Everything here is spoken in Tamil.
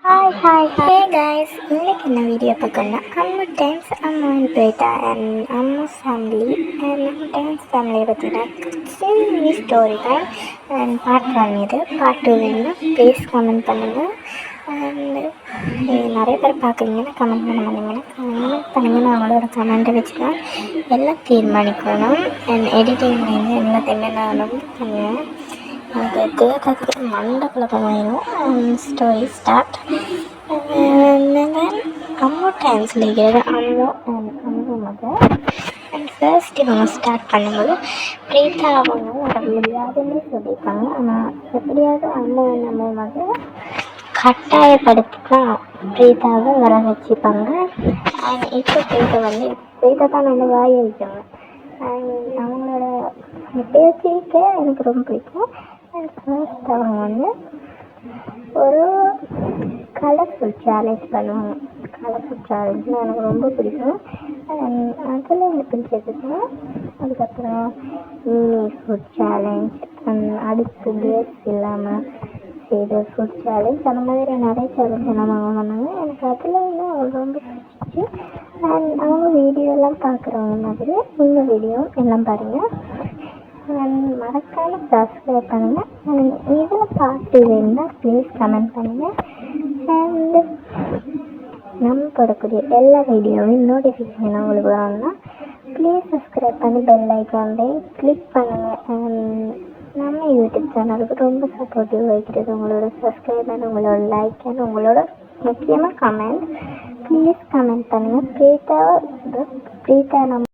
Hey guys, இன்னைக்கு என்ன வீடியோ பார்க்கணும்னா அம்மு டைம்ஸ் அம்மு அண்ட் பிரேட்டா and Ammu family and Ammu Times ஃபேமிலியை பற்றின சின்ன ஸ்டோரி தான் அண்ட் பார்ட் 1 இது. பார்ட் 2 வேணும்னா ப்ளீஸ் கமெண்ட் பண்ணுங்கள். அண்ட் நிறைய பேர் பார்க்குறீங்கன்னா கமெண்ட் பண்ண மாட்டீங்கன்னா கமெண்ட் பண்ணுங்கன்னா அவங்களோட கமெண்ட்டை வச்சு தான் எல்லாம் தீர்மானிக்கணும். அண்ட் எடிட்டிங்லேருந்து எல்லாத்தையுமே நான் ரொம்ப பண்ணுவேன். அது கேட்கறதுக்கு மண்டை குழப்பமாயிடும். Story start. அம்மு டைம்ஸில் இருக்கிறது அம்மு மதர். அண்ட் ஃபர்ஸ்ட் இவங்க ஸ்டார்ட் பண்ணும்போது பிரீத்தா அவங்க வர முடியாதுன்னு சொல்லியிருக்காங்க. ஆனால் எப்படியாவது அம்மு மதர் கட்டாயப்படுத்தி தான் பிரீத்தாவை வர வச்சுப்பாங்க. அண்ட் இப்போ பிரீத்தா தான் வந்து வாய் அடிப்பாங்க. அண்ட் அவங்களோட பேச்சுக்க எனக்கு ரொம்ப பிடிக்கும். அண்ட் ஃபர்ஸ்ட் அவங்க வந்து ஒரு கலர்ஃபுல் சேலஞ்ச் பண்ணுவாங்க. கலர்ஃபுல் சேலஞ்சுன்னு எனக்கு ரொம்ப பிடிக்கும். அதில் எனக்கு பிடிச்சதுன்னா அதுக்கப்புறம் மினி ஃபுட் சேலஞ்ச், அடுத்து கேர்ஸ் இல்லாமல் செய்த ஃபுட் சேலஞ்ச், அந்த மாதிரி நிறைய சேலஞ்ச் எல்லாம் அவங்க பண்ணாங்க. எனக்கு அதில் வந்து அவங்க ரொம்ப பிடிச்சிச்சு. அண்ட் அவங்க வீடியோலாம் பார்க்குறவங்க மாதிரி இந்த வீடியோ எல்லாம் பாருங்கள். மறக்காமல் சப்ஸ்கிரைப் பண்ணுங்கள். அண்ட் இதில் பார்த்து வேணுன்னா ப்ளீஸ் கமெண்ட் பண்ணுங்கள். அண்டு நம்ம போடக்கூடிய எல்லா வீடியோவையும் நோட்டிஃபிகேஷன் உங்களுக்கு வரணும்னா ப்ளீஸ் சப்ஸ்கிரைப் பண்ணி பெல் ஐக்கான்லேயே கிளிக் பண்ணுங்கள். நம்ம யூடியூப் சேனலுக்கு ரொம்ப சப்போர்ட்டிவ் வைக்கிறது உங்களோட சப்ஸ்கிரைப் அண்ட் உங்களோட லைக் அண்ட் உங்களோட முக்கியமாக கமெண்ட். ப்ளீஸ் கமெண்ட் பண்ணுங்கள். பிரீத்தா நம்ம